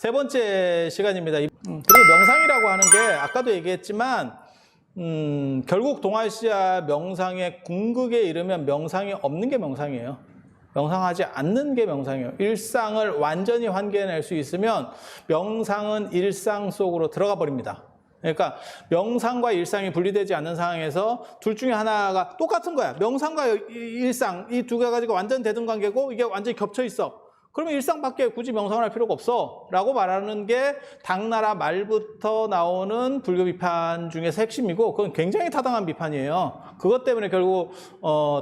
세 번째 시간입니다. 그리고 명상이라고 하는 게 아까도 얘기했지만 결국 동아시아 명상의 궁극에 이르면 명상이 없는 게 명상이에요. 명상하지 않는 게 명상이에요. 일상을 완전히 환기해낼 수 있으면 명상은 일상 속으로 들어가 버립니다. 그러니까 명상과 일상이 분리되지 않는 상황에서 둘 중에 하나가 똑같은 거야. 명상과 일상, 이 두 가지가 완전 대등관계고 이게 완전히 겹쳐 있어. 그러면 일상밖에 굳이 명상을 할 필요가 없어 라고 말하는 게 당나라 말부터 나오는 불교 비판 중에서 핵심이고, 그건 굉장히 타당한 비판이에요. 그것 때문에 결국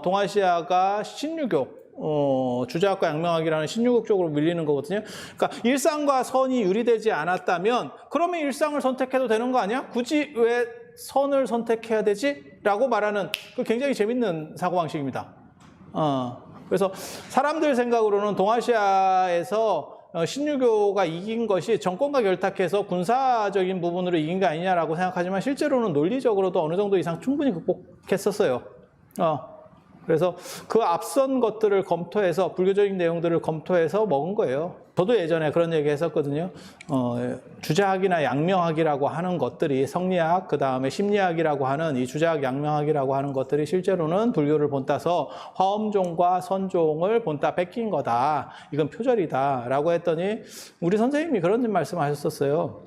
동아시아가 신유교, 주자학과 양명학이라는 신유국 쪽으로 밀리는 거거든요. 그러니까 일상과 선이 유리되지 않았다면 그러면 일상을 선택해도 되는 거 아니야? 굳이 왜 선을 선택해야 되지? 라고 말하는 그 굉장히 재밌는 사고방식입니다. 그래서 사람들 생각으로는 동아시아에서 신유교가 이긴 것이 정권과 결탁해서 군사적인 부분으로 이긴 게 아니냐라고 생각하지만 실제로는 논리적으로도 어느 정도 이상 충분히 극복했었어요. 그래서 그 앞선 것들을 검토해서 불교적인 내용들을 검토해서 먹은 거예요. 저도 예전에 그런 얘기 했었거든요. 주자학이나 양명학이라고 하는 것들이 성리학, 그 다음에 심리학이라고 하는 이 주자학, 양명학이라고 하는 것들이 실제로는 불교를 본따서 화엄종과 선종을 본따 뺏긴 거다. 이건 표절이다. 라고 했더니 우리 선생님이 그런 말씀하셨었어요.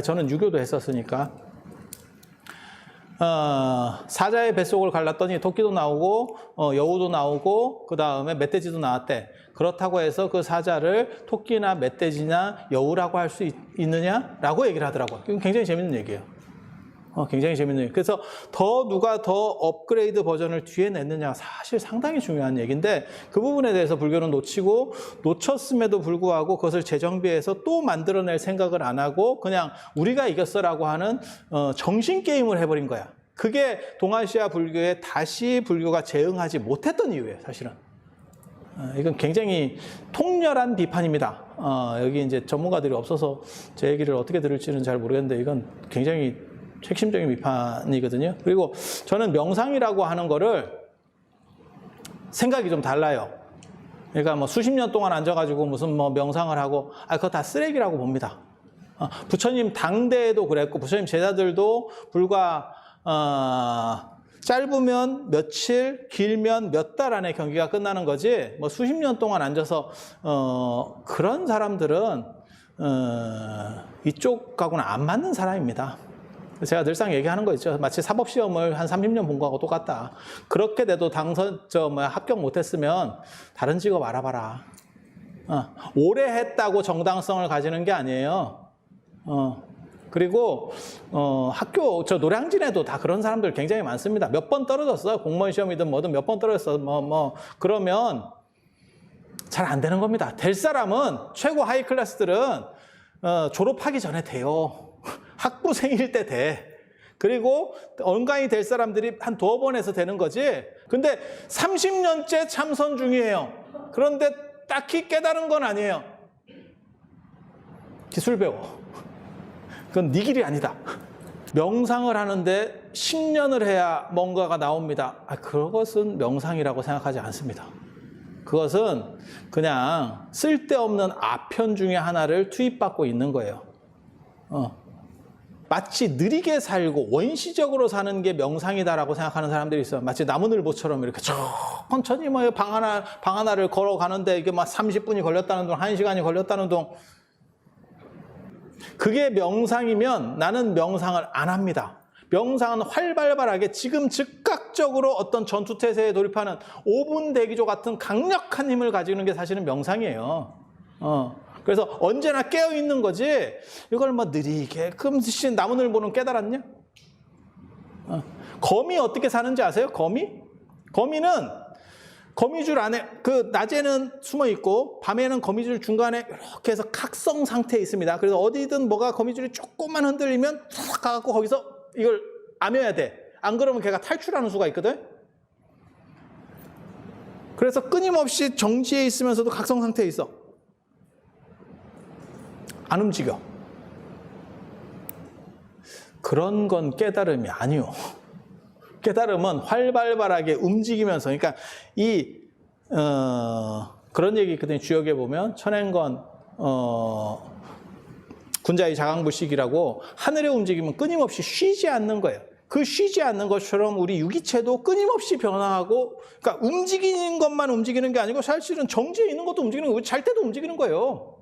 저는 유교도 했었으니까. 사자의 뱃속을 갈랐더니 토끼도 나오고 여우도 나오고 그 다음에 멧돼지도 나왔대. 그렇다고 해서 그 사자를 토끼나 멧돼지나 여우라고 할 수 있느냐라고 얘기를 하더라고요. 이건 굉장히 재밌는 얘기예요. 굉장히 재밌는 얘기. 그래서 누가 더 업그레이드 버전을 뒤에 냈느냐, 사실 상당히 중요한 얘기인데 그 부분에 대해서 불교는 놓쳤음에도 불구하고 그것을 재정비해서 또 만들어낼 생각을 안 하고 그냥 우리가 이겼어라고 하는 정신 게임을 해버린 거야. 그게 동아시아 불교에 다시 불교가 재응하지 못했던 이유예요, 사실은. 이건 굉장히 통렬한 비판입니다. 여기 이제 전문가들이 없어서 제 얘기를 어떻게 들을지는 잘 모르겠는데 이건 굉장히 핵심적인 비판이거든요. 그리고 저는 명상이라고 하는 거를 생각이 좀 달라요. 그러니까 뭐 수십 년 동안 앉아가지고 무슨 뭐 명상을 하고, 그거 다 쓰레기라고 봅니다. 부처님 당대에도 그랬고, 부처님 제자들도 불과, 짧으면 며칠, 길면 몇 달 안에 경기가 끝나는 거지, 뭐 수십 년 동안 앉아서, 그런 사람들은, 이쪽하고는 안 맞는 사람입니다. 제가 늘상 얘기하는 거 있죠. 마치 사법시험을 한 30년 본 거하고 똑같다. 그렇게 돼도 합격 못했으면 다른 직업 알아봐라. 오래 했다고 정당성을 가지는 게 아니에요. 그리고 학교 노량진에도 다 그런 사람들 굉장히 많습니다. 몇 번 떨어졌어요. 공무원 시험이든 뭐든 몇 번 떨어졌어. 그러면 잘 안 되는 겁니다. 될 사람은 최고 하이 클래스들은 졸업하기 전에 돼요. 학부생일 때 돼. 그리고 언간이 될 사람들이 한 두어 번 해서 되는 거지. 근데 30년째 참선 중이에요. 그런데 딱히 깨달은 건 아니에요. 기술 배워. 그건 네 길이 아니다. 명상을 하는데 10년을 해야 뭔가가 나옵니다. 그것은 명상이라고 생각하지 않습니다. 그것은 그냥 쓸데없는 아편 중에 하나를 투입받고 있는 거예요. 마치 느리게 살고 원시적으로 사는 게 명상이다라고 생각하는 사람들이 있어요. 마치 나무늘보처럼 이렇게 천천히 방 하나를 걸어가는데 이게 막 30분이 걸렸다는 둥, 1시간이 걸렸다는 둥. 그게 명상이면 나는 명상을 안 합니다. 명상은 활발하게 지금 즉각적으로 어떤 전투태세에 돌입하는 5분 대기조 같은 강력한 힘을 가지는 게 사실은 명상이에요. 그래서 언제나 깨어있는 거지, 이걸 느리게, 그럼 나무늘보는 깨달았냐? 거미 어떻게 사는지 아세요? 거미는 거미줄 안에, 낮에는 숨어 있고, 밤에는 거미줄 중간에 이렇게 해서 각성 상태에 있습니다. 그래서 어디든 뭐가 거미줄이 조금만 흔들리면 싹 가갖고 거기서 이걸 암여야 돼. 안 그러면 걔가 탈출하는 수가 있거든? 그래서 끊임없이 정지해 있으면서도 각성 상태에 있어. 안 움직여. 그런 건 깨달음이 아니요. 깨달음은 활발하게 움직이면서, 그러니까 그런 얘기 있거든요. 주역에 보면 천행건 군자의 자강불식이라고 하늘의 움직임은 끊임없이 쉬지 않는 거예요. 그 쉬지 않는 것처럼 우리 유기체도 끊임없이 변화하고, 그러니까 움직이는 것만 움직이는 게 아니고 사실은 정지해 있는 것도 움직이는 거예요. 잘 때도 움직이는 거예요.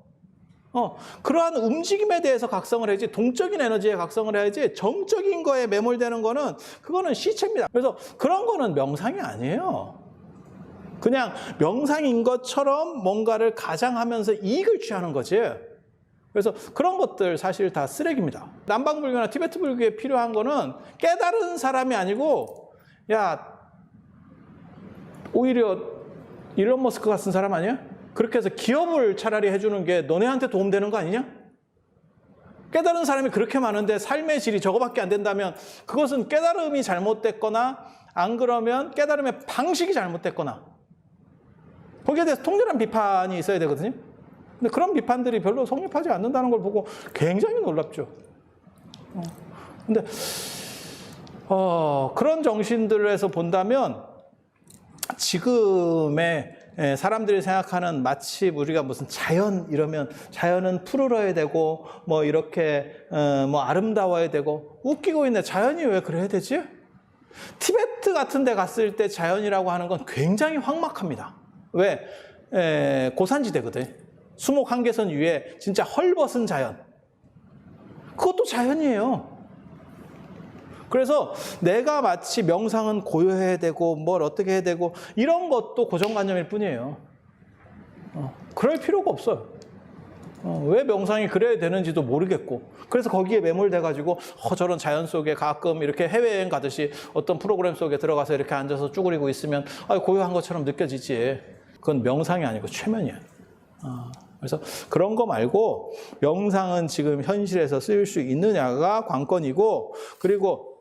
그러한 움직임에 대해서 각성을 해야지, 동적인 에너지에 각성을 해야지, 정적인 거에 매몰되는 거는 그거는 시체입니다. 그래서 그런 거는 명상이 아니에요. 그냥 명상인 것처럼 뭔가를 가장하면서 이익을 취하는 거지. 그래서 그런 것들 사실 다 쓰레기입니다. 남방불교나 티베트 불교에 필요한 거는 깨달은 사람이 아니고, 야, 오히려 일론 머스크 같은 사람 아니야? 그렇게 해서 기업을 차라리 해주는 게 너네한테 도움되는 거 아니냐? 깨달은 사람이 그렇게 많은데 삶의 질이 저거밖에 안 된다면 그것은 깨달음이 잘못됐거나, 안 그러면 깨달음의 방식이 잘못됐거나, 거기에 대해서 통렬한 비판이 있어야 되거든요. 근데 그런 비판들이 별로 성립하지 않는다는 걸 보고 굉장히 놀랍죠. 근데 그런 정신들에서 본다면 지금의 사람들이 생각하는, 마치 우리가 무슨 자연 이러면 자연은 푸르러야 되고 뭐 이렇게 뭐 아름다워야 되고, 웃기고 있네. 자연이 왜 그래야 되지? 티베트 같은 데 갔을 때 자연이라고 하는 건 굉장히 황막합니다. 왜? 고산지대거든. 수목 한계선 위에 진짜 헐벗은 자연. 그것도 자연이에요. 그래서 내가 마치 명상은 고요해야 되고 뭘 어떻게 해야 되고 이런 것도 고정관념일 뿐이에요. 그럴 필요가 없어요. 왜 명상이 그래야 되는지도 모르겠고, 그래서 거기에 매몰돼가지고 저런 자연 속에 가끔 이렇게 해외여행 가듯이 어떤 프로그램 속에 들어가서 이렇게 앉아서 쭈그리고 있으면 고요한 것처럼 느껴지지. 그건 명상이 아니고 최면이야. 그래서 그런 거 말고 명상은 지금 현실에서 쓰일 수 있느냐가 관건이고, 그리고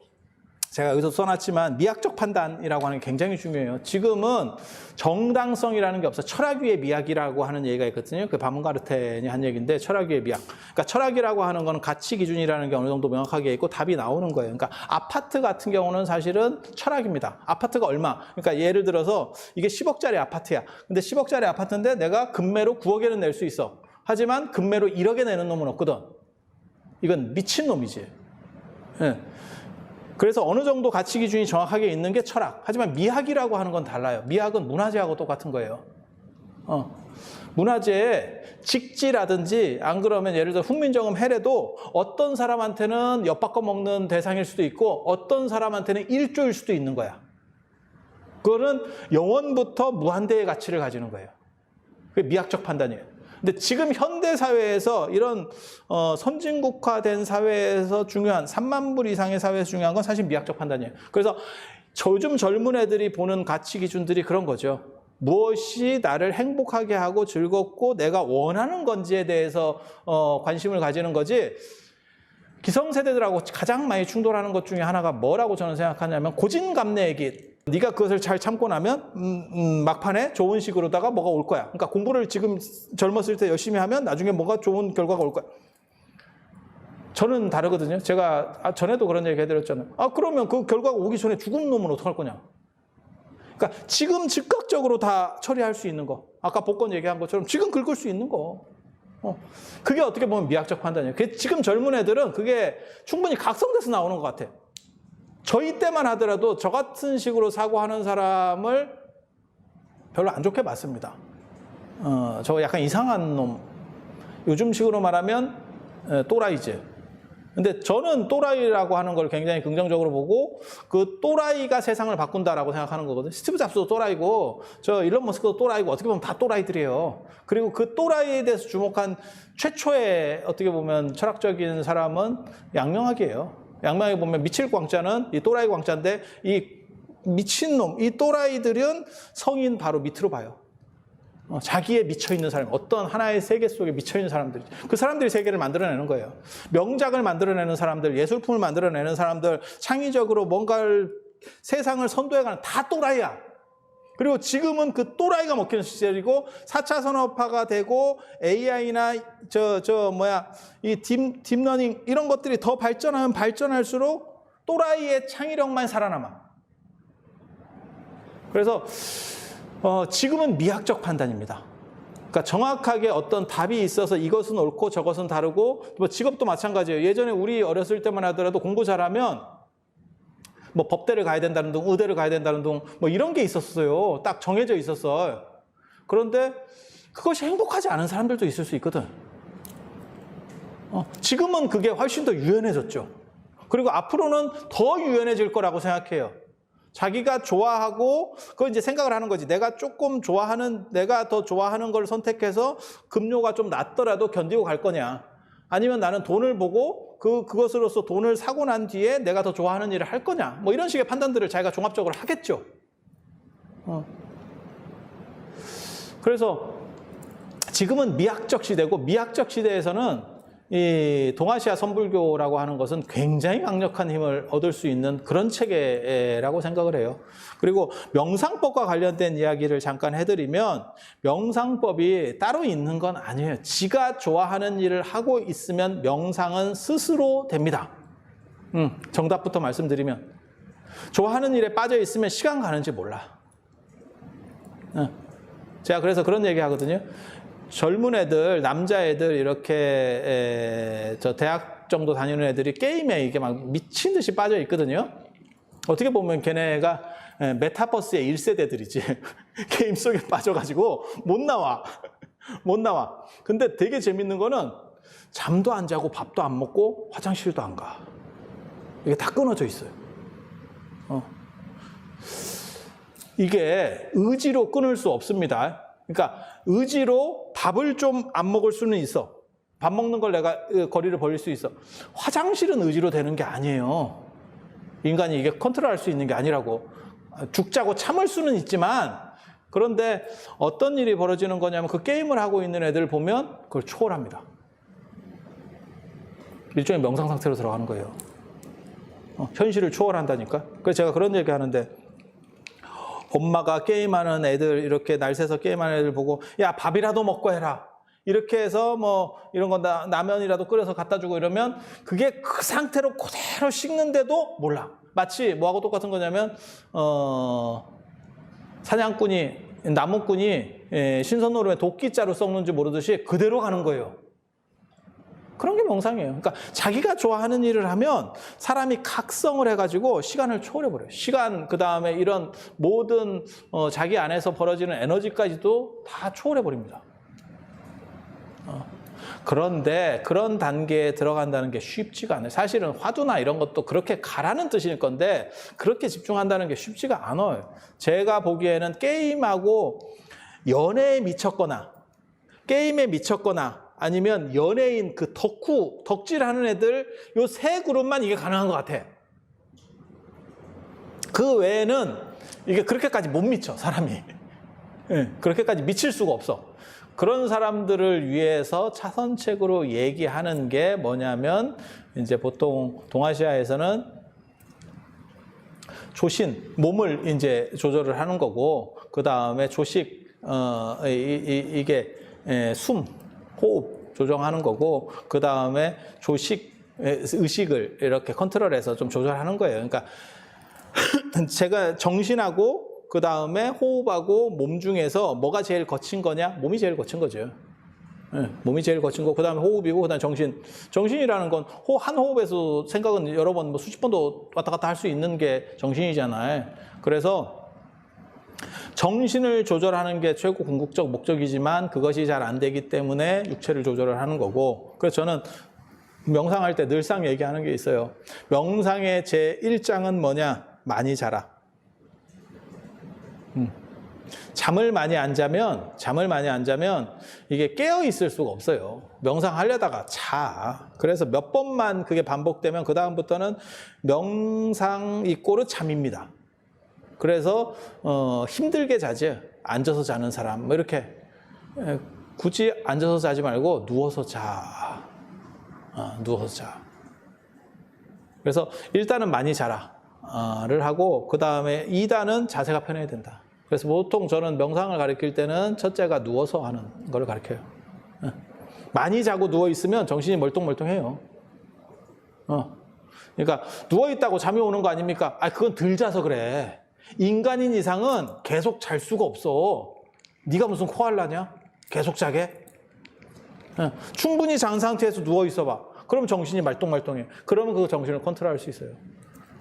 제가 여기서 써놨지만 미학적 판단이라고 하는 게 굉장히 중요해요. 지금은 정당성이라는 게 없어. 철학 위의 미학이라고 하는 얘기가 있거든요. 그 바문가르텐이 한 얘기인데, 철학 위의 미학. 그러니까 철학이라고 하는 거는 가치 기준이라는 게 어느 정도 명확하게 있고 답이 나오는 거예요. 그러니까 아파트 같은 경우는 사실은 철학입니다. 아파트가 얼마? 그러니까 예를 들어서 이게 10억짜리 아파트야. 근데 10억짜리 아파트인데 내가 금매로 9억에는 낼 수 있어. 하지만 금매로 1억에 내는 놈은 없거든. 이건 미친 놈이지. 네. 그래서 어느 정도 가치 기준이 정확하게 있는 게 철학. 하지만 미학이라고 하는 건 달라요. 미학은 문화재하고 똑같은 거예요. 문화재에 직지라든지, 안 그러면 예를 들어 훈민정음 해례도 어떤 사람한테는 엿바꿔 먹는 대상일 수도 있고 어떤 사람한테는 일조일 수도 있는 거야. 그거는 영원부터 무한대의 가치를 가지는 거예요. 그게 미학적 판단이에요. 근데 지금 현대 사회에서 이런 선진국화된 사회에서 중요한 3만 불 이상의 사회에서 중요한 건 사실 미학적 판단이에요. 그래서 요즘 젊은 애들이 보는 가치 기준들이 그런 거죠. 무엇이 나를 행복하게 하고 즐겁고 내가 원하는 건지에 대해서 관심을 가지는 거지. 기성세대들하고 가장 많이 충돌하는 것 중에 하나가 뭐라고 저는 생각하냐면 고진감래얘기. 네가 그것을 잘 참고 나면 막판에 좋은 식으로다가 뭐가 올 거야. 그러니까 공부를 지금 젊었을 때 열심히 하면 나중에 뭐가 좋은 결과가 올 거야. 저는 다르거든요. 제가 전에도 그런 얘기 해드렸잖아요. 그러면 그 결과가 오기 전에 죽은 놈은 어떡할 거냐. 그러니까 지금 즉각적으로 다 처리할 수 있는 거. 아까 복권 얘기한 것처럼 지금 긁을 수 있는 거. 그게 어떻게 보면 미학적 판단이에요. 지금 젊은 애들은 그게 충분히 각성돼서 나오는 것 같아. 저희 때만 하더라도 저 같은 식으로 사고하는 사람을 별로 안 좋게 봤습니다. 저 약간 이상한 놈. 요즘식으로 말하면 또라이즈. 근데 저는 또라이라고 하는 걸 굉장히 긍정적으로 보고, 그 또라이가 세상을 바꾼다라고 생각하는 거거든요. 스티브 잡스도 또라이고 저 일론 머스크도 또라이고, 어떻게 보면 다 또라이들이에요. 그리고 그 또라이에 대해서 주목한 최초의 어떻게 보면 철학적인 사람은 양명학이에요. 양명하게 보면 미칠 광자는 이 또라이 광자인데, 이 미친놈, 이 또라이들은 성인 바로 밑으로 봐요. 자기에 미쳐있는 사람, 어떤 하나의 세계 속에 미쳐있는 사람들, 그 사람들이 세계를 만들어내는 거예요. 명작을 만들어내는 사람들, 예술품을 만들어내는 사람들, 창의적으로 뭔가를, 세상을 선도해가는 다 또라이야. 그리고 지금은 그 또라이가 먹히는 시절이고 4차 산업화가 되고 AI나 이 딥러닝 이런 것들이 더 발전하면 발전할수록 또라이의 창의력만 살아남아. 그래서 지금은 미학적 판단입니다. 그러니까 정확하게 어떤 답이 있어서 이것은 옳고 저것은 다르고, 뭐 직업도 마찬가지예요. 예전에 우리 어렸을 때만 하더라도 공부 잘하면 뭐 법대를 가야 된다는 둥, 의대를 가야 된다는 둥, 뭐 이런 게 있었어요. 딱 정해져 있었어요. 그런데 그것이 행복하지 않은 사람들도 있을 수 있거든. 지금은 그게 훨씬 더 유연해졌죠. 그리고 앞으로는 더 유연해질 거라고 생각해요. 자기가 좋아하고, 그거 이제 생각을 하는 거지. 내가 더 좋아하는 걸 선택해서 급료가 좀 낮더라도 견디고 갈 거냐. 아니면 나는 돈을 보고 그것으로서 돈을 사고 난 뒤에 내가 더 좋아하는 일을 할 거냐. 뭐 이런 식의 판단들을 자기가 종합적으로 하겠죠. 그래서 지금은 미학적 시대고, 미학적 시대에서는 이 동아시아 선불교라고 하는 것은 굉장히 강력한 힘을 얻을 수 있는 그런 체계라고 생각을 해요. 그리고 명상법과 관련된 이야기를 잠깐 해드리면, 명상법이 따로 있는 건 아니에요. 지가 좋아하는 일을 하고 있으면 명상은 스스로 됩니다. 정답부터 말씀드리면, 좋아하는 일에 빠져 있으면 시간 가는지 몰라. 제가 그래서 그런 얘기 하거든요. 젊은 애들, 남자애들, 이렇게 저 대학 정도 다니는 애들이 게임에 이게 막 미친 듯이 빠져 있거든요. 어떻게 보면 걔네가 메타버스의 1세대들이지. 게임 속에 빠져가지고 못 나와. 근데 되게 재밌는 거는 잠도 안 자고 밥도 안 먹고 화장실도 안 가. 이게 다 끊어져 있어요. 이게 의지로 끊을 수 없습니다. 그러니까 의지로 밥을 좀 안 먹을 수는 있어. 밥 먹는 걸 내가 거리를 벌릴 수 있어. 화장실은 의지로 되는 게 아니에요. 인간이 이게 컨트롤할 수 있는 게 아니라고. 죽자고 참을 수는 있지만, 그런데 어떤 일이 벌어지는 거냐면, 그 게임을 하고 있는 애들 보면 그걸 초월합니다. 일종의 명상 상태로 들어가는 거예요. 현실을 초월한다니까. 그래서 제가 그런 얘기 하는데, 엄마가 게임하는 애들, 이렇게 날 새서 게임하는 애들 보고, 야, 밥이라도 먹고 해라. 이렇게 해서 뭐 이런 거 라면이라도 끓여서 갖다 주고 이러면 그게 그 상태로 그대로 식는데도 몰라. 마치 뭐하고 똑같은 거냐면, 나무꾼이 신선노름에 도끼자루 썩는지 모르듯이 그대로 가는 거예요. 그런 게 명상이에요. 그러니까 자기가 좋아하는 일을 하면 사람이 각성을 해가지고 시간을 초월해버려요. 시간, 그 다음에 이런 모든 자기 안에서 벌어지는 에너지까지도 다 초월해버립니다. 그런데 그런 단계에 들어간다는 게 쉽지가 않아요. 사실은 화두나 이런 것도 그렇게 가라는 뜻일 건데, 그렇게 집중한다는 게 쉽지가 않아요. 제가 보기에는 게임하고 연애에 미쳤거나, 게임에 미쳤거나, 아니면 연예인, 그 덕질하는 애들, 요 세 그룹만 이게 가능한 것 같아. 그 외에는 이게 그렇게까지 못 미쳐, 사람이. 그렇게까지 미칠 수가 없어. 그런 사람들을 위해서 차선책으로 얘기하는 게 뭐냐면, 이제 보통 동아시아에서는 조신, 몸을 이제 조절을 하는 거고, 그 다음에 조식, 이게 숨, 호흡 조정하는 거고, 그 다음에 의식을 이렇게 컨트롤해서 좀 조절하는 거예요. 그러니까 제가 정신하고 그 다음에 호흡하고 몸 중에서 뭐가 제일 거친 거냐? 몸이 제일 거친 거죠. 몸이 제일 거친 거, 그 다음에 호흡이고, 그 다음에 정신이라는 건 한 호흡에서 생각은 여러 번, 뭐 수십 번도 왔다 갔다 할 수 있는 게 정신이잖아요. 그래서 정신을 조절하는 게 최고 궁극적 목적이지만 그것이 잘 안 되기 때문에 육체를 조절을 하는 거고, 그래서 저는 명상할 때 늘상 얘기하는 게 있어요. 명상의 제1장은 뭐냐? 많이 자라. 잠을 많이 안 자면 이게 깨어 있을 수가 없어요. 명상하려다가 자. 그래서 몇 번만 그게 반복되면 그 다음부터는 명상 이꼬르 잠입니다. 그래서 힘들게 자지. 앉아서 자는 사람 뭐 이렇게 굳이 앉아서 자지 말고 누워서 자. 누워서 자. 그래서 1단은 많이 자라를 하고, 그 다음에 2단은 자세가 편해야 된다. 그래서 보통 저는 명상을 가르칠 때는 첫째가 누워서 하는 걸 가르쳐요. 많이 자고 누워 있으면 정신이 멀뚱멀뚱해요. 그러니까 누워 있다고 잠이 오는 거 아닙니까? 그건 덜 자서 그래. 인간인 이상은 계속 잘 수가 없어. 네가 무슨 코알라냐? 계속 자게? 충분히 잔 상태에서 누워 있어봐. 그럼 정신이 말똥말똥해. 그러면 그 정신을 컨트롤할 수 있어요.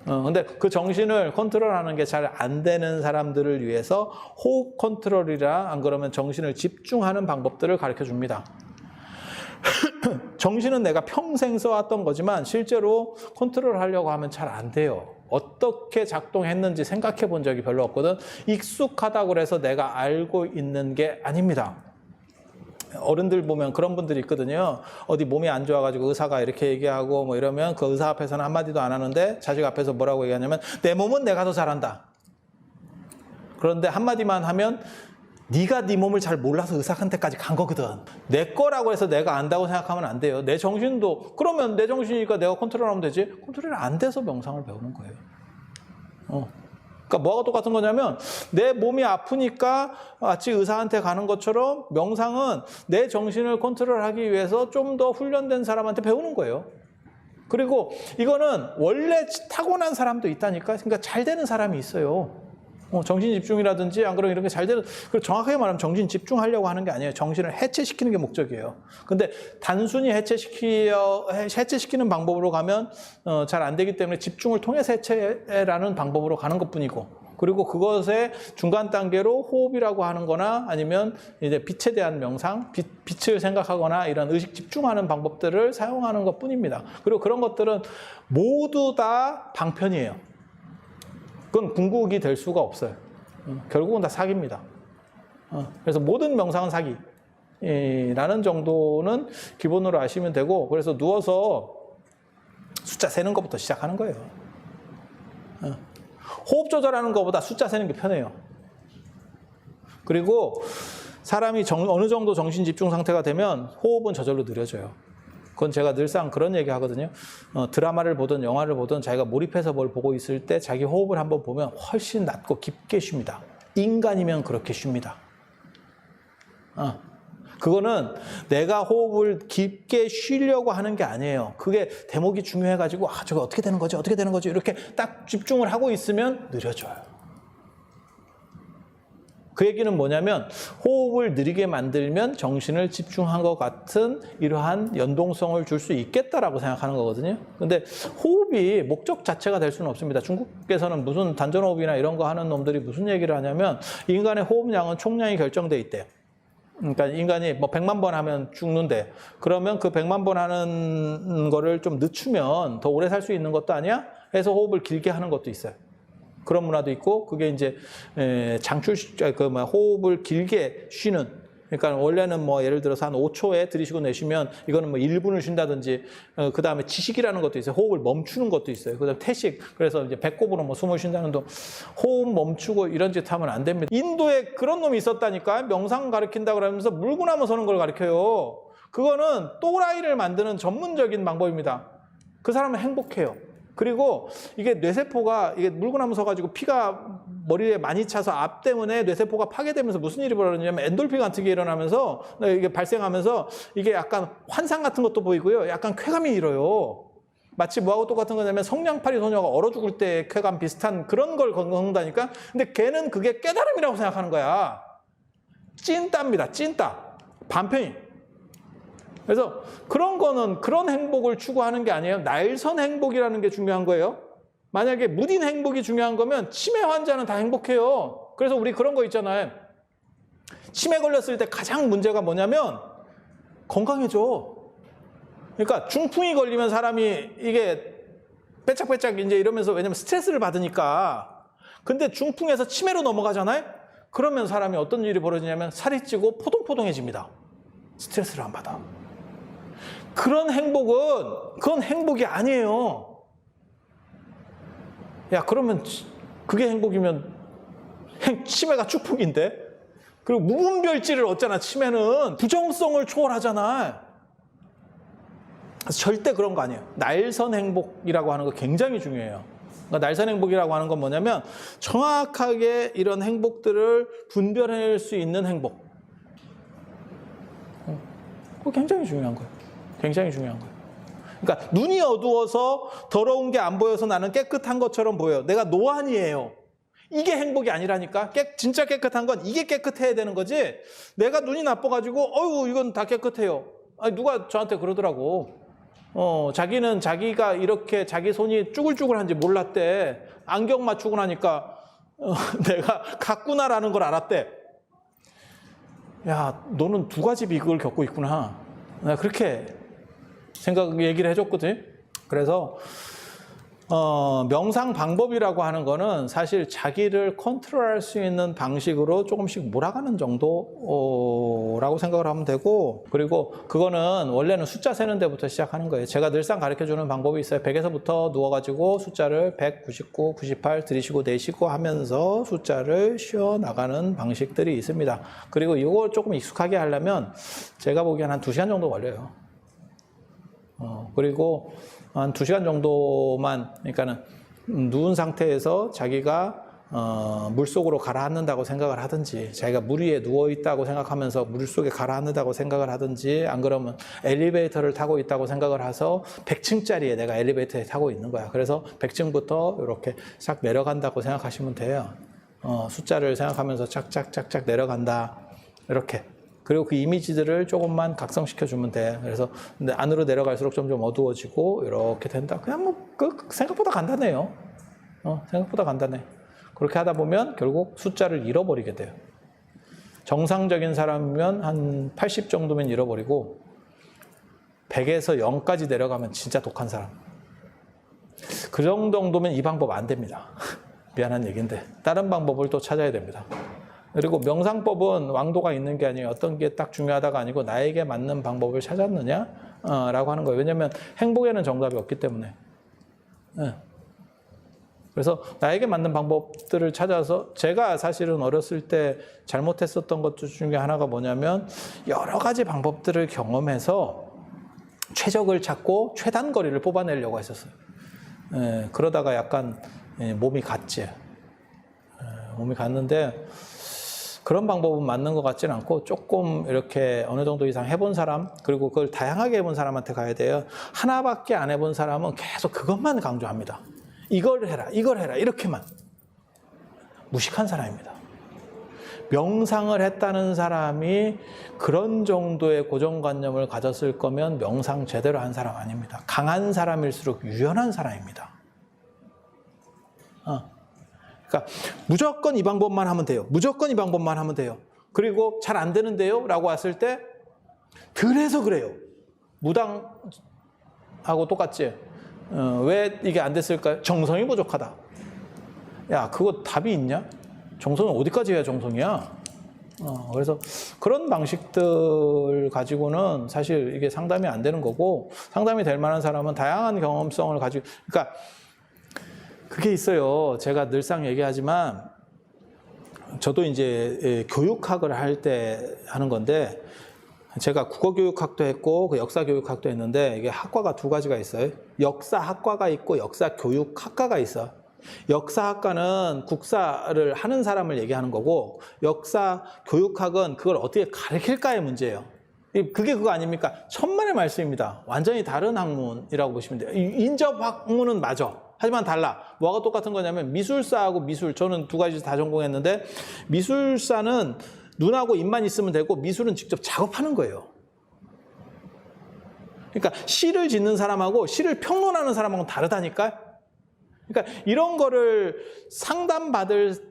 근데 그 정신을 컨트롤하는 게 잘 안 되는 사람들을 위해서 호흡 컨트롤이라 안 그러면 정신을 집중하는 방법들을 가르쳐 줍니다. 정신은 내가 평생 써왔던 거지만 실제로 컨트롤하려고 하면 잘 안 돼요. 어떻게 작동했는지 생각해 본 적이 별로 없거든. 익숙하다고 그래서 내가 알고 있는 게 아닙니다. 어른들 보면 그런 분들이 있거든요. 어디 몸이 안 좋아가지고 의사가 이렇게 얘기하고 뭐 이러면 그 의사 앞에서는 한마디도 안 하는데 자식 앞에서 뭐라고 얘기하냐면 내 몸은 내가 더 잘한다. 그런데 한마디만 하면 네가 네 몸을 잘 몰라서 의사한테까지 간 거거든. 내 거라고 해서 내가 안다고 생각하면 안 돼요. 내 정신도 그러면 내 정신이니까 내가 컨트롤하면 되지. 컨트롤이 안 돼서 명상을 배우는 거예요. 그러니까 뭐가 똑같은 거냐면 내 몸이 아프니까 마치 의사한테 가는 것처럼 명상은 내 정신을 컨트롤하기 위해서 좀 더 훈련된 사람한테 배우는 거예요. 그리고 이거는 원래 타고난 사람도 있다니까. 그러니까 잘 되는 사람이 있어요. 정신 집중이라든지 안 그러면 이런 게 잘 되는, 그리고 정확하게 말하면 정신 집중하려고 하는 게 아니에요. 정신을 해체시키는 게 목적이에요. 근데 단순히 해체시키는 방법으로 가면 잘 안 되기 때문에 집중을 통해서 해체라는 방법으로 가는 것뿐이고, 그리고 그것의 중간 단계로 호흡이라고 하는 거나 아니면 이제 빛에 대한 명상, 빛을 생각하거나 이런 의식 집중하는 방법들을 사용하는 것뿐입니다. 그리고 그런 것들은 모두 다 방편이에요. 그건 궁극이 될 수가 없어요. 결국은 다 사기입니다. 그래서 모든 명상은 사기라는 정도는 기본으로 아시면 되고, 그래서 누워서 숫자 세는 것부터 시작하는 거예요. 호흡 조절하는 것보다 숫자 세는 게 편해요. 그리고 사람이 어느 정도 정신 집중 상태가 되면 호흡은 저절로 느려져요. 그건 제가 늘상 그런 얘기 하거든요. 드라마를 보든 영화를 보든 자기가 몰입해서 뭘 보고 있을 때 자기 호흡을 한번 보면 훨씬 낮고 깊게 쉽니다. 인간이면 그렇게 쉽니다. 그거는 내가 호흡을 깊게 쉬려고 하는 게 아니에요. 그게 대목이 중요해가지고 저거 어떻게 되는 거지? 어떻게 되는 거지? 이렇게 딱 집중을 하고 있으면 느려져요. 그 얘기는 뭐냐면 호흡을 느리게 만들면 정신을 집중한 것 같은 이러한 연동성을 줄 수 있겠다라고 생각하는 거거든요. 근데 호흡이 목적 자체가 될 수는 없습니다. 중국에서는 무슨 단전호흡이나 이런 거 하는 놈들이 무슨 얘기를 하냐면 인간의 호흡량은 총량이 결정돼 있대요. 그러니까 인간이 뭐 100만 번 하면 죽는데, 그러면 그 100만 번 하는 거를 좀 늦추면 더 오래 살 수 있는 것도 아니야? 해서 호흡을 길게 하는 것도 있어요. 그런 문화도 있고, 그게 이제 호흡을 길게 쉬는, 그러니까 원래는 뭐 예를 들어서 한 5초에 들이쉬고 내쉬면 이거는 뭐 1분을 쉰다든지, 그 다음에 지식이라는 것도 있어요. 호흡을 멈추는 것도 있어요. 그 다음에 퇴식, 그래서 이제 배꼽으로 뭐 숨을 쉰다는 동, 호흡 멈추고 이런 짓 하면 안 됩니다. 인도에 그런 놈이 있었다니까. 명상 가르친다 그러면서 물구나무 서는 걸 가르쳐요. 그거는 또라이를 만드는 전문적인 방법입니다. 그 사람은 행복해요. 그리고 이게 뇌세포가 이게 물구나무 서가지고 피가 머리에 많이 차서 압 때문에 뇌세포가 파괴되면서 무슨 일이 벌어지냐면 엔돌핀 같은 게 일어나면서 이게 발생하면서 이게 약간 환상 같은 것도 보이고요. 약간 쾌감이 일어요. 마치 뭐하고 똑같은 거냐면 성냥팔이 소녀가 얼어 죽을 때 쾌감 비슷한 그런 걸 겪는다니까. 근데 걔는 그게 깨달음이라고 생각하는 거야. 찐따입니다. 찐따. 반편이. 그래서 그런 거는 그런 행복을 추구하는 게 아니에요. 날선 행복이라는 게 중요한 거예요. 만약에 무딘 행복이 중요한 거면 치매 환자는 다 행복해요. 그래서 우리 그런 거 있잖아요. 치매 걸렸을 때 가장 문제가 뭐냐면 건강해져. 그러니까 중풍이 걸리면 사람이 이게 빼짝빼짝 이제 이러면서, 왜냐면 스트레스를 받으니까. 근데 중풍에서 치매로 넘어가잖아요. 그러면 사람이 어떤 일이 벌어지냐면 살이 찌고 포동포동해집니다. 스트레스를 안 받아. 그런 행복은 그건 행복이 아니에요. 야, 그러면 그게 행복이면 치매가 축복인데? 그리고 무분별지를 얻잖아. 치매는 부정성을 초월하잖아. 그래서 절대 그런 거 아니에요. 날선 행복이라고 하는 거 굉장히 중요해요. 그러니까 날선 행복이라고 하는 건 뭐냐면 정확하게 이런 행복들을 분별해낼 수 있는 행복. 그거 굉장히 중요한 거예요. 굉장히 중요한 거예요. 그러니까 눈이 어두워서 더러운 게 안 보여서 나는 깨끗한 것처럼 보여요. 내가 노안이에요. 이게 행복이 아니라니까. 진짜 깨끗한 건 이게 깨끗해야 되는 거지. 내가 눈이 나빠가지고 어휴 이건 다 깨끗해요. 아니, 누가 저한테 그러더라고. 자기는 자기가 이렇게 자기 손이 쭈글쭈글한지 몰랐대. 안경 맞추고 나니까 내가 갔구나라는 걸 알았대. 야, 너는 두 가지 비극을 겪고 있구나. 내가 그렇게 얘기를 해줬거든. 그래서 명상 방법이라고 하는 거는 사실 자기를 컨트롤할 수 있는 방식으로 조금씩 몰아가는 정도라고 생각을 하면 되고, 그리고 그거는 원래는 숫자 세는 데부터 시작하는 거예요. 제가 늘상 가르쳐주는 방법이 있어요. 100에서부터 누워가지고 숫자를 100, 99, 98 들이쉬고 내쉬고 하면서 숫자를 쉬어나가는 방식들이 있습니다. 그리고 이걸 조금 익숙하게 하려면 제가 보기엔 한 2시간 정도 걸려요. 그리고 한 2시간 정도만, 그러니까는 누운 상태에서 자기가 물속으로 가라앉는다고 생각을 하든지, 자기가 물 위에 누워 있다고 생각하면서 물속에 가라앉는다고 생각을 하든지, 안 그러면 엘리베이터를 타고 있다고 생각을 해서 100층짜리에 내가 엘리베이터에 타고 있는 거야. 그래서 100층부터 이렇게 싹 내려간다고 생각하시면 돼요. 숫자를 생각하면서 짝짝짝짝 내려간다. 이렇게. 그리고 그 이미지들을 조금만 각성시켜 주면 돼. 그래서 근데 안으로 내려갈수록 점점 어두워지고 이렇게 된다. 그냥 뭐 생각보다 간단해요. 생각보다 간단해. 그렇게 하다 보면 결국 숫자를 잃어버리게 돼요. 정상적인 사람이면 한 80 정도면 잃어버리고 100에서 0까지 내려가면 진짜 독한 사람. 그 정도면 이 방법 안 됩니다. 미안한 얘기인데 다른 방법을 또 찾아야 됩니다. 그리고 명상법은 왕도가 있는 게 아니에요. 어떤 게 딱 중요하다가 아니고 나에게 맞는 방법을 찾았느냐? 라고 하는 거예요. 왜냐하면 행복에는 정답이 없기 때문에. 그래서 나에게 맞는 방법들을 찾아서, 제가 사실은 어렸을 때 잘못했었던 것 중에 하나가 뭐냐면 여러 가지 방법들을 경험해서 최적을 찾고 최단거리를 뽑아내려고 했었어요. 그러다가 약간 몸이 갔지. 몸이 갔는데 그런 방법은 맞는 것 같지는 않고, 조금 이렇게 어느 정도 이상 해본 사람, 그리고 그걸 다양하게 해본 사람한테 가야 돼요. 하나밖에 안 해본 사람은 계속 그것만 강조합니다. 이걸 해라, 이걸 해라, 이렇게만. 무식한 사람입니다. 명상을 했다는 사람이 그런 정도의 고정관념을 가졌을 거면 명상 제대로 한 사람 아닙니다. 강한 사람일수록 유연한 사람입니다. 그러니까 무조건 이 방법만 하면 돼요. 무조건 이 방법만 하면 돼요. 그리고 잘 안 되는데요? 라고 왔을 때 그래서 그래요. 무당하고 똑같지? 왜 이게 안 됐을까요? 정성이 부족하다. 야, 그거 답이 있냐? 정성은 어디까지 해야 정성이야? 그래서 그런 방식들 가지고는 사실 이게 상담이 안 되는 거고, 상담이 될 만한 사람은 다양한 경험성을 가지고, 그러니까 그게 있어요. 제가 늘상 얘기하지만 저도 이제 교육학을 할 때 하는 건데, 제가 국어교육학도 했고 그 역사교육학도 했는데, 이게 학과가 두 가지가 있어요. 역사학과가 있고 역사교육학과가 있어. 역사학과는 국사를 하는 사람을 얘기하는 거고, 역사교육학은 그걸 어떻게 가르칠까의 문제예요. 그게 그거 아닙니까? 천만의 말씀입니다. 완전히 다른 학문이라고 보시면 돼요. 인접학문은 맞아. 하지만 달라. 뭐가 똑같은 거냐면 미술사하고 미술, 저는 두 가지 다 전공했는데, 미술사는 눈하고 입만 있으면 되고 미술은 직접 작업하는 거예요. 그러니까 시를 짓는 사람하고 시를 평론하는 사람하고는 다르다니까. 그러니까 이런 거를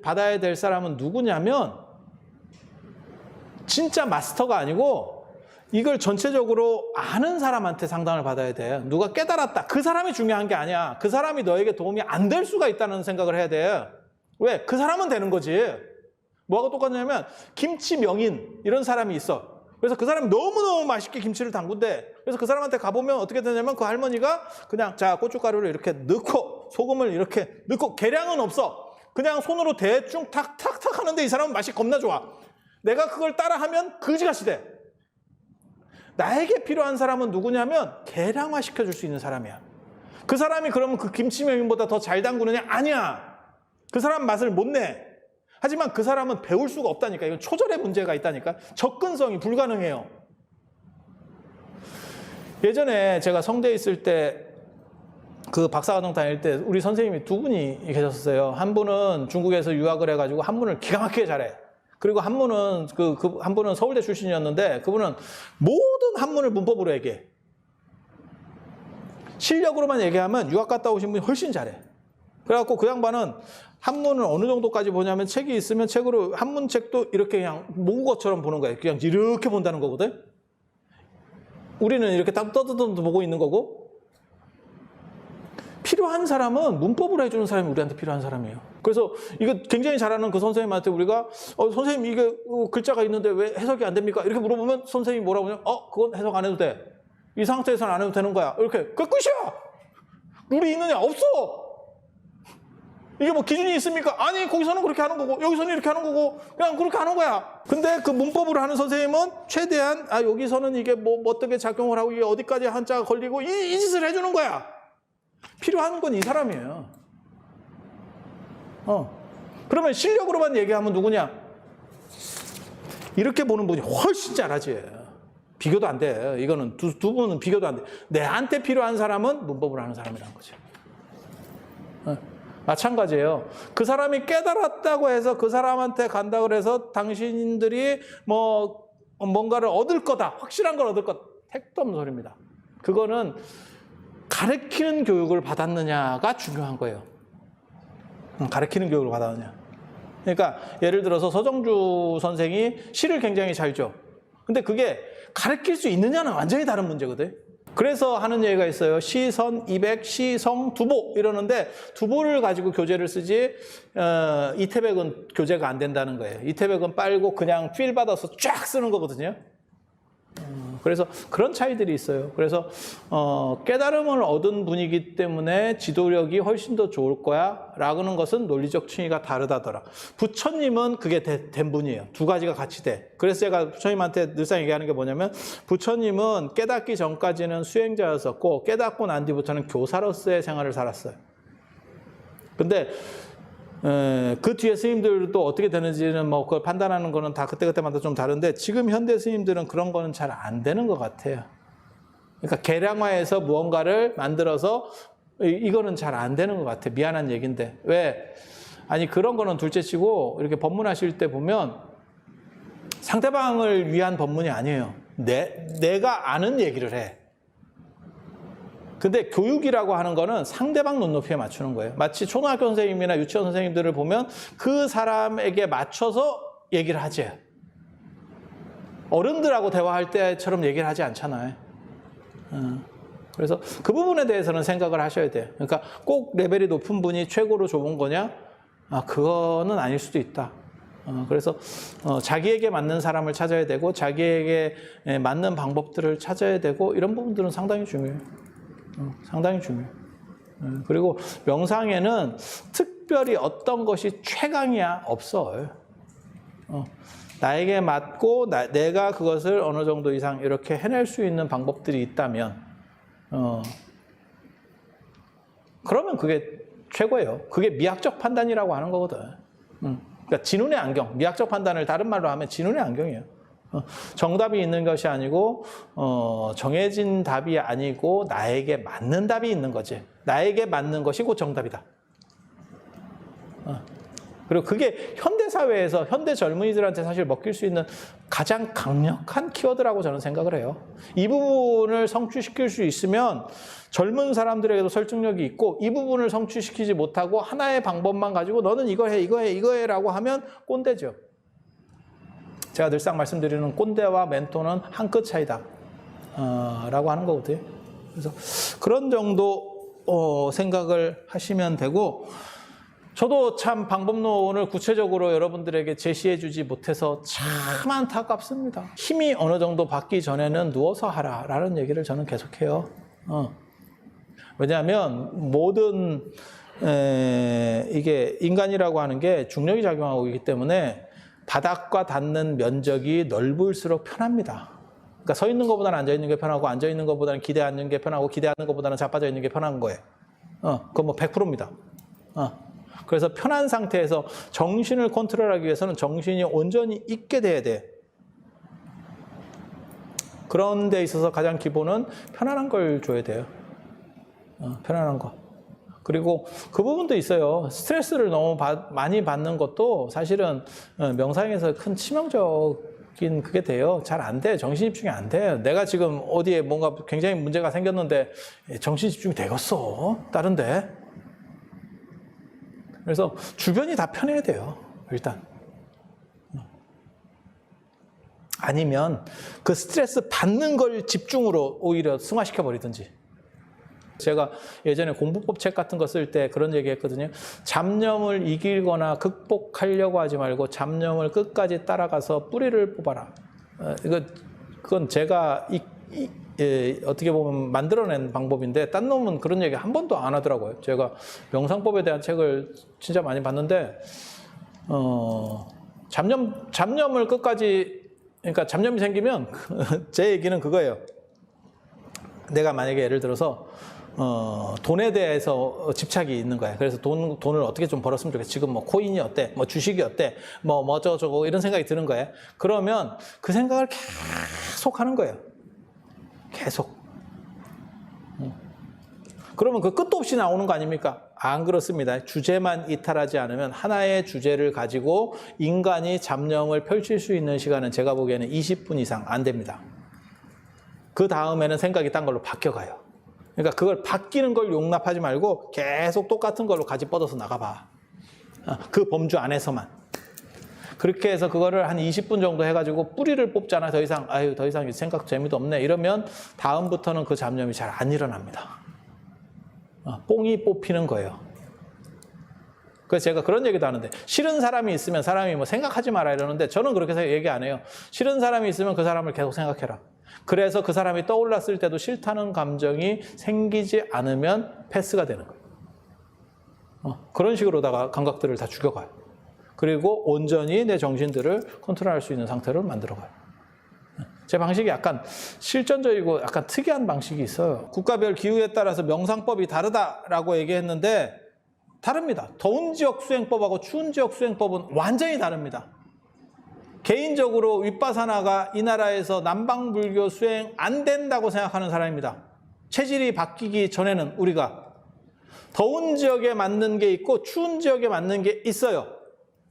받아야 될 사람은 누구냐면 진짜 마스터가 아니고 이걸 전체적으로 아는 사람한테 상담을 받아야 돼. 누가 깨달았다. 그 사람이 중요한 게 아니야. 그 사람이 너에게 도움이 안 될 수가 있다는 생각을 해야 돼. 왜? 그 사람은 되는 거지. 뭐하고 똑같냐면 김치 명인 이런 사람이 있어. 그래서 그 사람이 너무너무 맛있게 김치를 담근대. 그래서 그 사람한테 가보면 어떻게 되냐면 그 할머니가 그냥 자 고춧가루를 이렇게 넣고 소금을 이렇게 넣고 계량은 없어. 그냥 손으로 대충 탁탁탁 하는데 이 사람은 맛이 겁나 좋아. 내가 그걸 따라하면 그지같이 돼. 나에게 필요한 사람은 누구냐면 계량화 시켜줄 수 있는 사람이야. 그 사람이 그러면 그 김치명인보다 더 잘 담그느냐? 아니야. 그 사람 맛을 못 내. 하지만 그 사람은 배울 수가 없다니까. 이건 초절의 문제가 있다니까. 접근성이 불가능해요. 예전에 제가 성대에 있을 때 그 박사과정 다닐 때 우리 선생님이 두 분이 계셨어요. 한 분은 중국에서 유학을 해가지고 한문을 기가 막히게 잘해. 그리고 한 분은 한 분은 서울대 출신이었는데 그분은 모든 한문을 문법으로 얘기해. 실력으로만 얘기하면 유학 갔다 오신 분이 훨씬 잘해. 그래갖고 그 양반은 한문을 어느 정도까지 보냐면 책이 있으면 책으로 한문 책도 이렇게 그냥 모국어처럼 보는 거예요. 그냥 이렇게 본다는 거거든. 우리는 이렇게 떠드떠드 보고 있는 거고 필요한 사람은 문법으로 해주는 사람이 우리한테 필요한 사람이에요. 그래서 이거 굉장히 잘하는 그 선생님한테 우리가 선생님 이게 글자가 있는데 왜 해석이 안 됩니까? 이렇게 물어보면 선생님이 뭐라고 하냐면 그건 해석 안 해도 돼. 이 상태에서는 안 해도 되는 거야. 이렇게. 그게 끝이야. 룰이 있느냐? 없어. 이게 뭐 기준이 있습니까? 아니 거기서는 그렇게 하는 거고 여기서는 이렇게 하는 거고 그냥 그렇게 하는 거야. 근데 그 문법으로 하는 선생님은 최대한 여기서는 이게 뭐 어떻게 작용을 하고 이게 어디까지 한자가 걸리고 이 짓을 해주는 거야. 필요한 건 이 사람이에요. 그러면 실력으로만 얘기하면 누구냐? 이렇게 보는 분이 훨씬 잘하지. 비교도 안 돼. 이거는 두 분은 비교도 안 돼. 내한테 필요한 사람은 문법을 하는 사람이라는 거죠. 마찬가지예요. 그 사람이 깨달았다고 해서 그 사람한테 간다 그래서 당신들이 뭔가를 얻을 거다. 확실한 걸 얻을 거다. 택도 없는 소리입니다. 그거는 가르치는 교육을 받았느냐가 중요한 거예요. 가르치는 교육을 받았느냐. 그러니까 예를 들어서 서정주 선생이 시를 굉장히 잘 줘. 근데 그게 가르칠 수 있느냐는 완전히 다른 문제거든. 그래서 하는 얘기가 있어요. 시선, 이백, 시성, 두보 이러는데 두보를 가지고 교재를 쓰지 이태백은 교재가 안 된다는 거예요. 이태백은 빨고 그냥 필 받아서 쫙 쓰는 거거든요. 그래서 그런 차이들이 있어요. 그래서 깨달음을 얻은 분이기 때문에 지도력이 훨씬 더 좋을 거야 라는 것은 논리적 층위가 다르다더라. 부처님은 그게 된 분이에요. 두 가지가 같이 돼. 그래서 제가 부처님한테 늘상 얘기하는 게 뭐냐면 부처님은 깨닫기 전까지는 수행자였었고 깨닫고 난 뒤부터는 교사로서의 생활을 살았어요. 근데 그 뒤에 스님들도 어떻게 되는지는 그걸 판단하는 거는 다 그때그때마다 좀 다른데 지금 현대 스님들은 그런 거는 잘 안 되는 것 같아요. 그러니까 계량화해서 무언가를 만들어서 이거는 잘 안 되는 것 같아요. 미안한 얘기인데. 왜? 아니 그런 거는 둘째치고 이렇게 법문하실 때 보면 상대방을 위한 법문이 아니에요. 내가 아는 얘기를 해. 근데 교육이라고 하는 거는 상대방 눈높이에 맞추는 거예요. 마치 초등학교 선생님이나 유치원 선생님들을 보면 그 사람에게 맞춰서 얘기를 하지. 어른들하고 대화할 때처럼 얘기를 하지 않잖아요. 그래서 그 부분에 대해서는 생각을 하셔야 돼요. 그러니까 꼭 레벨이 높은 분이 최고로 좋은 거냐? 그거는 아닐 수도 있다. 그래서 자기에게 맞는 사람을 찾아야 되고 자기에게 맞는 방법들을 찾아야 되고 이런 부분들은 상당히 중요해요. 상당히 중요해요. 그리고 명상에는 특별히 어떤 것이 최강이야 없어요. 나에게 맞고 내가 그것을 어느 정도 이상 이렇게 해낼 수 있는 방법들이 있다면 그러면 그게 최고예요. 그게 미학적 판단이라고 하는 거거든. 그러니까 진운의 안경, 미학적 판단을 다른 말로 하면 진운의 안경이에요. 정답이 있는 것이 아니고 정해진 답이 아니고 나에게 맞는 답이 있는 거지. 나에게 맞는 것이 곧 정답이다. 그리고 그게 현대사회에서 현대 젊은이들한테 사실 먹힐 수 있는 가장 강력한 키워드라고 저는 생각을 해요. 이 부분을 성취시킬 수 있으면 젊은 사람들에게도 설득력이 있고 이 부분을 성취시키지 못하고 하나의 방법만 가지고 너는 이거 해, 이거 해, 이거 해 라고 하면 꼰대죠. 제가 늘상 말씀드리는 꼰대와 멘토는 한 끗 차이다 라고 하는 거거든요. 그래서 그런 정도 생각을 하시면 되고 저도 참 방법론을 구체적으로 여러분들에게 제시해 주지 못해서 참 안타깝습니다. 힘이 어느 정도 받기 전에는 누워서 하라 라는 얘기를 저는 계속해요. 왜냐하면 모든 이게 인간이라고 하는 게 중력이 작용하고 있기 때문에 바닥과 닿는 면적이 넓을수록 편합니다. 그러니까 서 있는 것보다는 앉아 있는 게 편하고 앉아 있는 것보다는 기대 앉는 게 편하고 기대하는 것보다는 자빠져 있는 게 편한 거예요. 그건 뭐 100%입니다. 그래서 편한 상태에서 정신을 컨트롤하기 위해서는 정신이 온전히 있게 돼야 돼. 그런 데 있어서 가장 기본은 편안한 걸 줘야 돼요. 편안한 거. 그리고 그 부분도 있어요. 스트레스를 너무 많이 받는 것도 사실은 명상에서 큰 치명적인 그게 돼요. 잘 안 돼. 정신 집중이 안 돼. 내가 지금 어디에 뭔가 굉장히 문제가 생겼는데 정신 집중이 되겠어? 다른데. 그래서 주변이 다 편해야 돼요. 일단. 아니면 그 스트레스 받는 걸 집중으로 오히려 승화시켜 버리든지. 제가 예전에 공부법 책 같은 거 쓸 때 그런 얘기 했거든요. 잡념을 이기거나 극복하려고 하지 말고 잡념을 끝까지 따라가서 뿌리를 뽑아라. 그건 제가 어떻게 보면 만들어낸 방법인데 딴 놈은 그런 얘기 한 번도 안 하더라고요. 제가 명상법에 대한 책을 진짜 많이 봤는데 잡념을 끝까지, 그러니까 잡념이 생기면 제 얘기는 그거예요. 내가 만약에 예를 들어서 돈에 대해서 집착이 있는 거야. 그래서 돈을 어떻게 좀 벌었으면 좋겠어. 지금 뭐 코인이 어때? 뭐 주식이 어때? 뭐 저거 이런 생각이 드는 거야. 그러면 그 생각을 계속 하는 거예요. 계속. 그러면 그 끝도 없이 나오는 거 아닙니까? 안 그렇습니다. 주제만 이탈하지 않으면 하나의 주제를 가지고 인간이 잡념을 펼칠 수 있는 시간은 제가 보기에는 20분 이상 안 됩니다. 그 다음에는 생각이 딴 걸로 바뀌어가요. 그러니까 그걸 바뀌는 걸 용납하지 말고 계속 똑같은 걸로 가지 뻗어서 나가봐. 그 범주 안에서만. 그렇게 해서 그거를 한 20분 정도 해가지고 뿌리를 뽑잖아. 더 이상 생각 재미도 없네. 이러면 다음부터는 그 잡념이 잘 안 일어납니다. 뽕이 뽑히는 거예요. 그래서 제가 그런 얘기도 하는데, 싫은 사람이 있으면 사람이 뭐 생각하지 마라 이러는데 저는 그렇게 해서 얘기 안 해요. 싫은 사람이 있으면 그 사람을 계속 생각해라. 그래서 그 사람이 떠올랐을 때도 싫다는 감정이 생기지 않으면 패스가 되는 거예요. 그런 식으로다가 감각들을 다 죽여가요. 그리고 온전히 내 정신들을 컨트롤할 수 있는 상태로 만들어가요. 제 방식이 약간 실전적이고 약간 특이한 방식이 있어요. 국가별 기후에 따라서 명상법이 다르다라고 얘기했는데 다릅니다. 더운 지역 수행법하고 추운 지역 수행법은 완전히 다릅니다. 개인적으로 윗바사나가 이 나라에서 남방불교 수행 안 된다고 생각하는 사람입니다. 체질이 바뀌기 전에는 우리가 더운 지역에 맞는 게 있고 추운 지역에 맞는 게 있어요.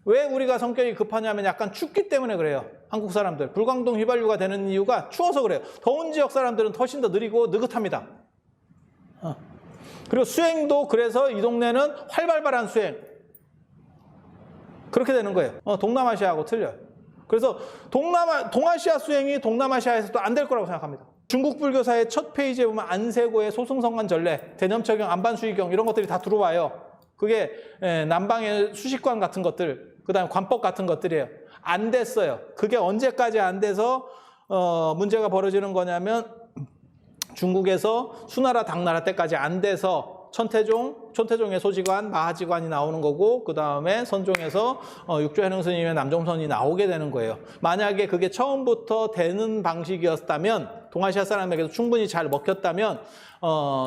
왜 우리가 성격이 급하냐면 약간 춥기 때문에 그래요. 한국 사람들. 불광동 휘발유가 되는 이유가 추워서 그래요. 더운 지역 사람들은 훨씬 더 느리고 느긋합니다. 그리고 수행도 그래서 이 동네는 활발한 수행. 그렇게 되는 거예요. 동남아시아하고 틀려요. 그래서 동아시아 수행이 동남아시아에서도 안 될 거라고 생각합니다. 중국 불교사의 첫 페이지에 보면 안세고의 소승성관 전례, 대념처경, 안반수의경 이런 것들이 다 들어와요. 그게 남방의 수식관 같은 것들, 그 다음에 관법 같은 것들이에요. 안 됐어요. 그게 언제까지 안 돼서 문제가 벌어지는 거냐면 중국에서 수나라 당나라 때까지 안 돼서 천태종의 소지관, 마하지관이 나오는 거고 그 다음에 선종에서 육조해능 스님의 남종선이 나오게 되는 거예요. 만약에 그게 처음부터 되는 방식이었다면 동아시아 사람에게도 충분히 잘 먹혔다면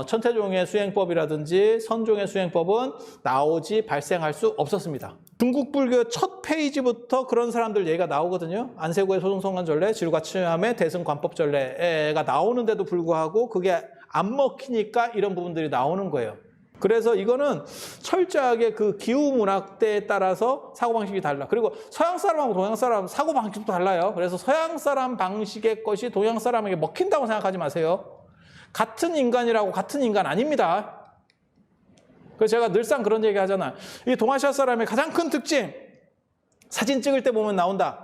천태종의 수행법이라든지 선종의 수행법은 발생할 수 없었습니다. 중국 불교 첫 페이지부터 그런 사람들 얘기가 나오거든요. 안세고의 소승성관 전례, 지루가치함의 대승관법 전례가 나오는데도 불구하고 그게 안 먹히니까 이런 부분들이 나오는 거예요. 그래서 이거는 철저하게 그 기후 문학대에 따라서 사고방식이 달라. 그리고 서양 사람하고 동양 사람 사고방식도 달라요. 그래서 서양 사람 방식의 것이 동양 사람에게 먹힌다고 생각하지 마세요. 같은 인간이라고 같은 인간 아닙니다. 그래서 제가 늘상 그런 얘기 하잖아요. 이 동아시아 사람의 가장 큰 특징, 사진 찍을 때 보면 나온다.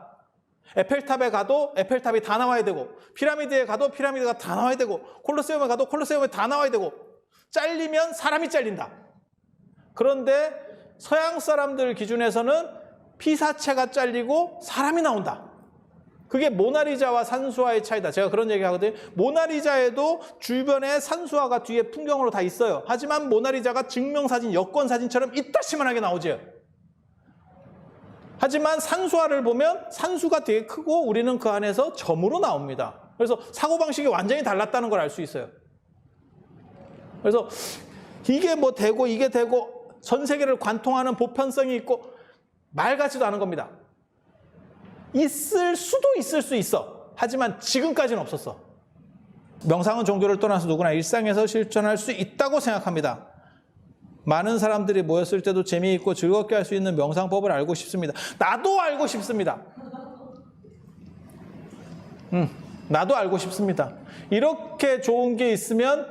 에펠탑에 가도 에펠탑이 다 나와야 되고, 피라미드에 가도 피라미드가 다 나와야 되고, 콜로세움에 가도 콜로세움에 다 나와야 되고, 잘리면 사람이 잘린다. 그런데 서양 사람들 기준에서는 피사체가 잘리고 사람이 나온다. 그게 모나리자와 산수화의 차이다. 제가 그런 얘기 하거든요. 모나리자에도 주변에 산수화가 뒤에 풍경으로 다 있어요. 하지만 모나리자가 증명사진, 여권사진처럼 이따시만하게 나오죠. 하지만 산수화를 보면 산수가 되게 크고 우리는 그 안에서 점으로 나옵니다. 그래서 사고방식이 완전히 달랐다는 걸 알 수 있어요. 그래서 이게 뭐 되고 이게 되고 전 세계를 관통하는 보편성이 있고 말 같지도 않은 겁니다. 있을 수도 있을 수 있어. 하지만 지금까지는 없었어. 명상은 종교를 떠나서 누구나 일상에서 실천할 수 있다고 생각합니다. 많은 사람들이 모였을 때도 재미있고 즐겁게 할 수 있는 명상법을 알고 싶습니다. 나도 알고 싶습니다. 나도 알고 싶습니다. 이렇게 좋은 게 있으면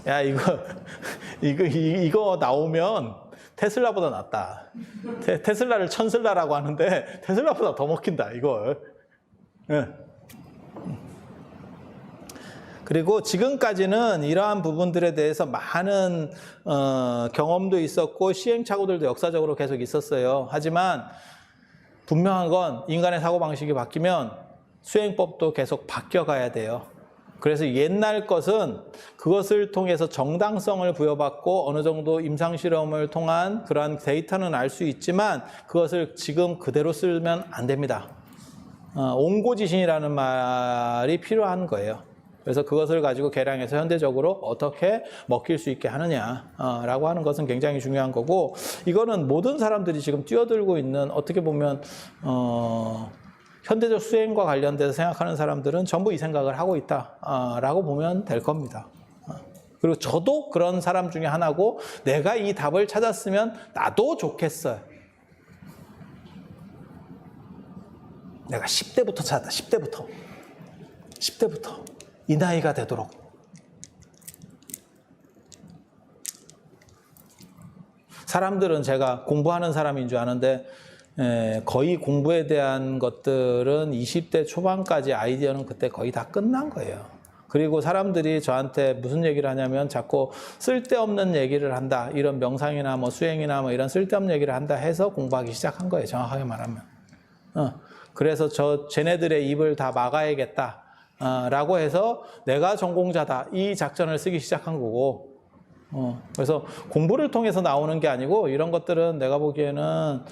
야 이거 나오면 테슬라보다 낫다. 테슬라를 천슬라라고 하는데 테슬라보다 더 먹힌다 이걸. 네. 그리고 지금까지는 이러한 부분들에 대해서 많은 경험도 있었고 시행착오들도 역사적으로 계속 있었어요. 하지만 분명한 건 인간의 사고방식이 바뀌면 수행법도 계속 바뀌어가야 돼요. 그래서 옛날 것은 그것을 통해서 정당성을 부여받고 어느 정도 임상실험을 통한 그러한 데이터는 알 수 있지만 그것을 지금 그대로 쓰면 안 됩니다. 옹고지신이라는 말이 필요한 거예요. 그래서 그것을 가지고 개량해서 현대적으로 어떻게 먹힐 수 있게 하느냐라고 하는 것은 굉장히 중요한 거고, 이거는 모든 사람들이 지금 뛰어들고 있는, 어떻게 보면 현대적 수행과 관련돼서 생각하는 사람들은 전부 이 생각을 하고 있다라고 보면 될 겁니다. 그리고 저도 그런 사람 중에 하나고, 내가 이 답을 찾았으면 나도 좋겠어요. 내가 10대부터 찾았다. 10대부터 이 나이가 되도록. 사람들은 제가 공부하는 사람인 줄 아는데 거의 공부에 대한 것들은 20대 초반까지 아이디어는 그때 거의 다 끝난 거예요. 그리고 사람들이 저한테 무슨 얘기를 하냐면 자꾸 쓸데없는 얘기를 한다. 이런 명상이나 뭐 수행이나 뭐 이런 쓸데없는 얘기를 한다 해서 공부하기 시작한 거예요. 정확하게 말하면. 그래서 쟤네들의 입을 다 막아야겠다. 라고 해서 내가 전공자다. 이 작전을 쓰기 시작한 거고. 그래서 공부를 통해서 나오는 게 아니고 이런 것들은 내가 보기에는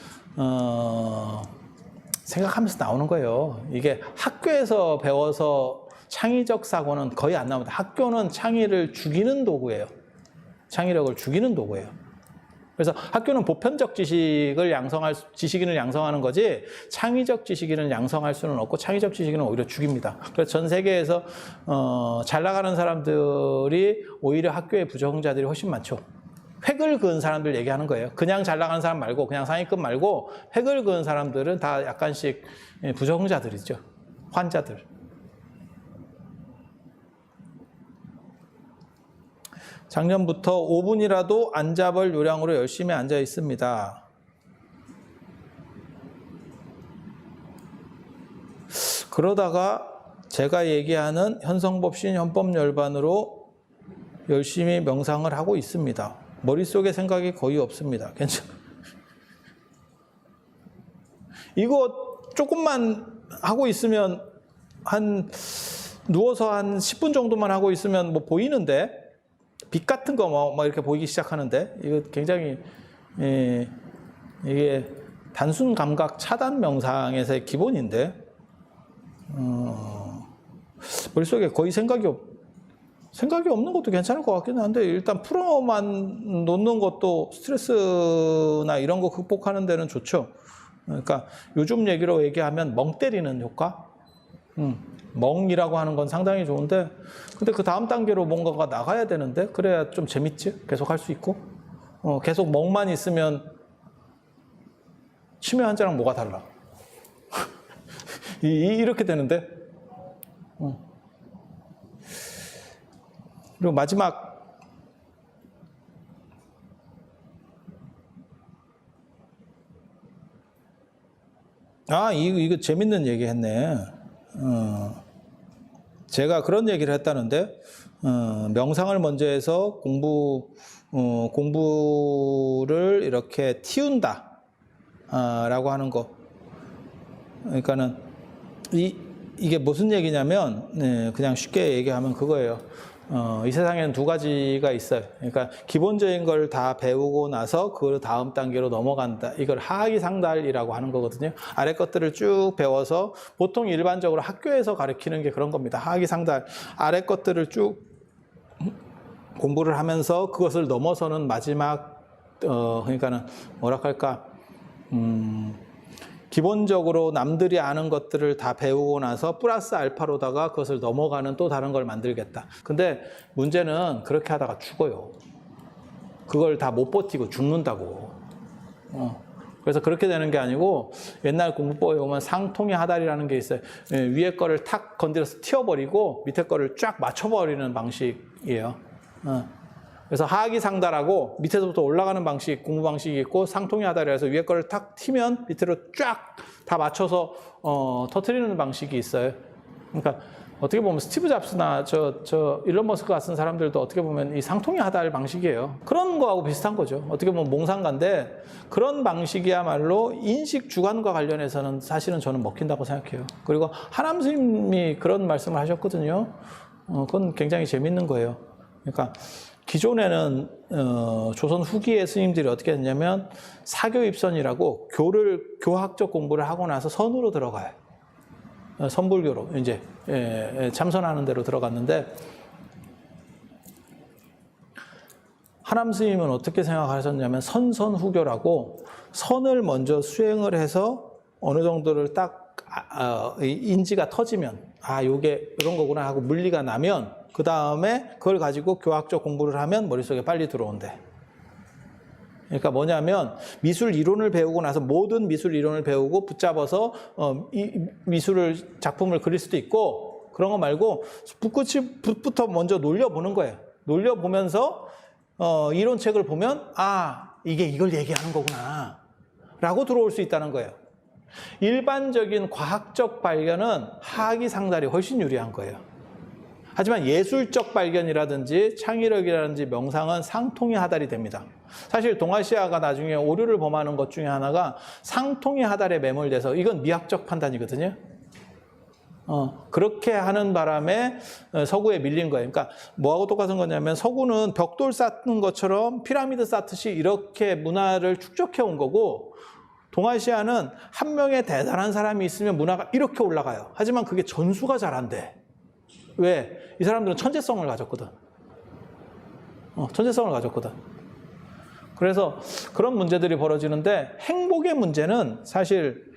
생각하면서 나오는 거예요. 이게 학교에서 배워서 창의적 사고는 거의 안 나옵니다. 학교는 창의를 죽이는 도구예요. 창의력을 죽이는 도구예요. 그래서 학교는 보편적 지식인을 양성하는 거지 창의적 지식인을 양성할 수는 없고, 창의적 지식인은 오히려 죽입니다. 그래서 전 세계에서 잘 나가는 사람들이 오히려 학교의 부정자들이 훨씬 많죠. 획을 그은 사람들 얘기하는 거예요. 그냥 잘 나가는 사람 말고, 그냥 상위급 말고 획을 그은 사람들은 다 약간씩 부정자들이죠. 환자들. 작년부터 5분이라도 안 잡을 요량으로 열심히 앉아 있습니다. 그러다가 제가 얘기하는 현성법신 현법열반으로 열심히 명상을 하고 있습니다. 머릿속에 생각이 거의 없습니다. 괜찮아요. 이거 조금만 하고 있으면 누워서 한 10분 정도만 하고 있으면 뭐 보이는데, 빛 같은 거 뭐 이렇게 보이기 시작하는데, 이거 굉장히 이게 단순 감각 차단 명상에서의 기본인데, 머릿속에 거의 생각이 없는 것도 괜찮을 것 같기는 한데, 일단 풀어만 놓는 것도 스트레스나 이런 거 극복하는 데는 좋죠. 그러니까 요즘 얘기로 얘기하면 멍 때리는 효과? 멍이라고 하는 건 상당히 좋은데, 근데 그 다음 단계로 뭔가가 나가야 되는데, 그래야 좀 재밌지? 계속 할 수 있고. 계속 멍만 있으면 치매 환자랑 뭐가 달라? 이렇게 되는데. 그리고 마지막, 이거 재밌는 얘기 했네. 제가 그런 얘기를 했다는데, 명상을 먼저 해서 공부를 이렇게 틔운다 라고 하는 거. 그러니까는 이게 무슨 얘기냐면, 그냥 쉽게 얘기하면 그거예요. 이 세상에는 두 가지가 있어요. 그러니까 기본적인 걸 다 배우고 나서 그 다음 단계로 넘어간다. 이걸 하하기 상달이라고 하는 거거든요. 아래 것들을 쭉 배워서, 보통 일반적으로 학교에서 가르치는 게 그런 겁니다. 하하기 상달. 아래 것들을 쭉 공부를 하면서 그것을 넘어서는 마지막, 그러니까는 뭐라 할까, 기본적으로 남들이 아는 것들을 다 배우고 나서 플러스 알파로다가 그것을 넘어가는 또 다른 걸 만들겠다. 근데 문제는 그렇게 하다가 죽어요. 그걸 다 못 버티고 죽는다고. 그래서 그렇게 되는 게 아니고 옛날 공부법에 보면 상통의 하달이라는 게 있어요. 위에 거를 탁 건드려서 튀어버리고 밑에 거를 쫙 맞춰버리는 방식이에요. 그래서 하악이 상달하고 밑에서부터 올라가는 방식, 공부 방식이 있고 상통의 하달이라서 위에 거를 탁 튀면 밑으로 쫙 다 맞춰서 터트리는 방식이 있어요. 그러니까 어떻게 보면 스티브 잡스나 일론 머스크 같은 사람들도 어떻게 보면 이 상통의 하달 방식이에요. 그런 거하고 비슷한 거죠. 어떻게 보면 몽상가인데 그런 방식이야말로 인식 주관과 관련해서는 사실은 저는 먹힌다고 생각해요. 그리고 하남 스님이 그런 말씀을 하셨거든요. 그건 굉장히 재밌는 거예요. 그러니까 기존에는 조선 후기의 스님들이 어떻게 했냐면 사교입선이라고 교학적 공부를 하고 나서 선으로 들어가요. 선불교로 이제 참선하는 대로 들어갔는데 하남 스님은 어떻게 생각하셨냐면 선선후교라고 선을 먼저 수행을 해서 어느 정도를 딱 인지가 터지면 요게 이런 거구나 하고 물리가 나면 그 다음에 그걸 가지고 교학적 공부를 하면 머릿속에 빨리 들어온대. 그러니까 뭐냐면 미술 이론을 배우고 나서 모든 미술 이론을 배우고 붙잡아서 이 작품을 그릴 수도 있고 그런 거 말고 붓부터 먼저 놀려보는 거예요. 놀려보면서 이론책을 보면 이게 이걸 얘기하는 거구나 라고 들어올 수 있다는 거예요. 일반적인 과학적 발견은 하악이 상달이 훨씬 유리한 거예요. 하지만 예술적 발견이라든지 창의력이라든지 명상은 상통의 하달이 됩니다. 사실 동아시아가 나중에 오류를 범하는 것 중에 하나가 상통의 하달에 매몰돼서 이건 미학적 판단이거든요. 그렇게 하는 바람에 서구에 밀린 거예요. 그러니까 뭐하고 똑같은 거냐면 서구는 벽돌 쌓는 것처럼 피라미드 쌓듯이 이렇게 문화를 축적해 온 거고 동아시아는 한 명의 대단한 사람이 있으면 문화가 이렇게 올라가요. 하지만 그게 전수가 잘 안 돼. 왜? 이 사람들은 천재성을 가졌거든. 천재성을 가졌거든. 그래서 그런 문제들이 벌어지는데 행복의 문제는 사실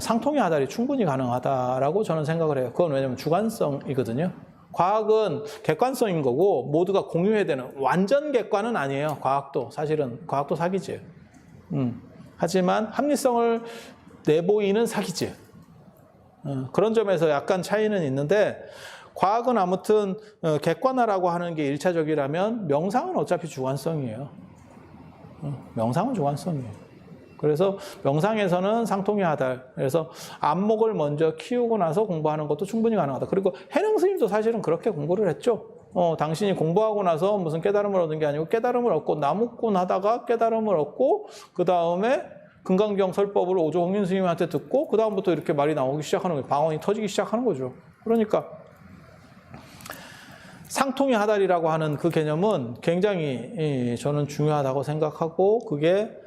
상통의 하달이 충분히 가능하다라고 저는 생각을 해요. 그건 왜냐면 주관성이거든요. 과학은 객관성인 거고 모두가 공유해야 되는 완전 객관은 아니에요. 과학도 사실은 과학도 사기지. 하지만 합리성을 내보이는 사기지. 그런 점에서 약간 차이는 있는데 과학은 아무튼 객관화라고 하는 게 1차적이라면 명상은 어차피 주관성이에요. 명상은 주관성이에요. 그래서 명상에서는 상통의 하달, 그래서 안목을 먼저 키우고 나서 공부하는 것도 충분히 가능하다. 그리고 해능 스님도 사실은 그렇게 공부를 했죠. 당신이 공부하고 나서 무슨 깨달음을 얻은 게 아니고 깨달음을 얻고 나무꾼 하다가 깨달음을 얻고 그 다음에 금강경 설법을 오조 홍윤 스님한테 듣고 그 다음부터 이렇게 말이 나오기 시작하는 거예요. 방언이 터지기 시작하는 거죠. 그러니까 상통의 하달이라고 하는 그 개념은 굉장히 저는 중요하다고 생각하고 그게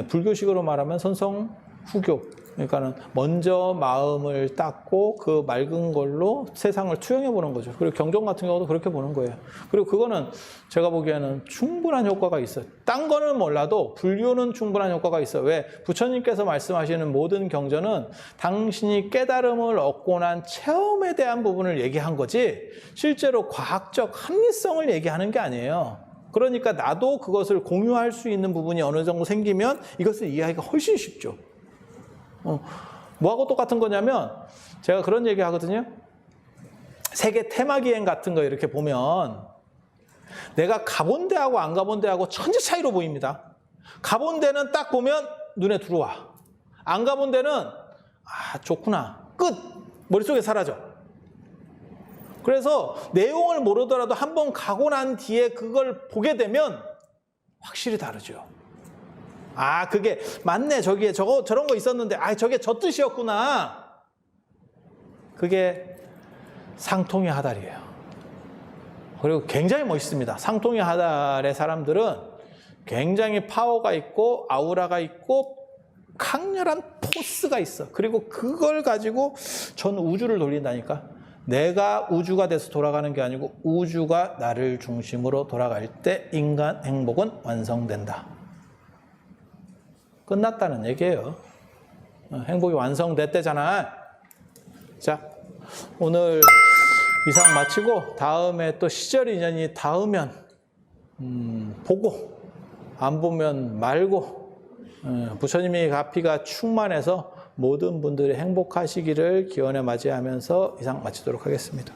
불교식으로 말하면 선성후교. 그러니까는 먼저 마음을 닦고 그 맑은 걸로 세상을 투영해 보는 거죠. 그리고 경전 같은 경우도 그렇게 보는 거예요. 그리고 그거는 제가 보기에는 충분한 효과가 있어요. 딴 거는 몰라도 불교는 충분한 효과가 있어요. 왜? 부처님께서 말씀하시는 모든 경전은 당신이 깨달음을 얻고 난 체험에 대한 부분을 얘기한 거지 실제로 과학적 합리성을 얘기하는 게 아니에요. 그러니까 나도 그것을 공유할 수 있는 부분이 어느 정도 생기면 이것을 이해하기가 훨씬 쉽죠. 뭐하고 똑같은 거냐면 제가 그런 얘기 하거든요. 세계 테마기행 같은 거 이렇게 보면 내가 가본 데하고 안 가본 데하고 천지 차이로 보입니다. 가본 데는 딱 보면 눈에 들어와. 안 가본 데는 좋구나. 끝! 머릿속에 사라져. 그래서 내용을 모르더라도 한번 가고 난 뒤에 그걸 보게 되면 확실히 다르죠. 그게 맞네. 저기에 저런 거 있었는데 저게 저 뜻이었구나. 그게 상통의 하달이에요. 그리고 굉장히 멋있습니다. 상통의 하달의 사람들은 굉장히 파워가 있고 아우라가 있고 강렬한 포스가 있어. 그리고 그걸 가지고 전 우주를 돌린다니까. 내가 우주가 돼서 돌아가는 게 아니고 우주가 나를 중심으로 돌아갈 때 인간 행복은 완성된다. 끝났다는 얘기예요. 행복이 완성됐대잖아. 자, 오늘 이상 마치고 다음에 또 시절 인연이 닿으면 보고 안 보면 말고 부처님의 가피가 충만해서 모든 분들이 행복하시기를 기원해 맞이하면서 이상 마치도록 하겠습니다.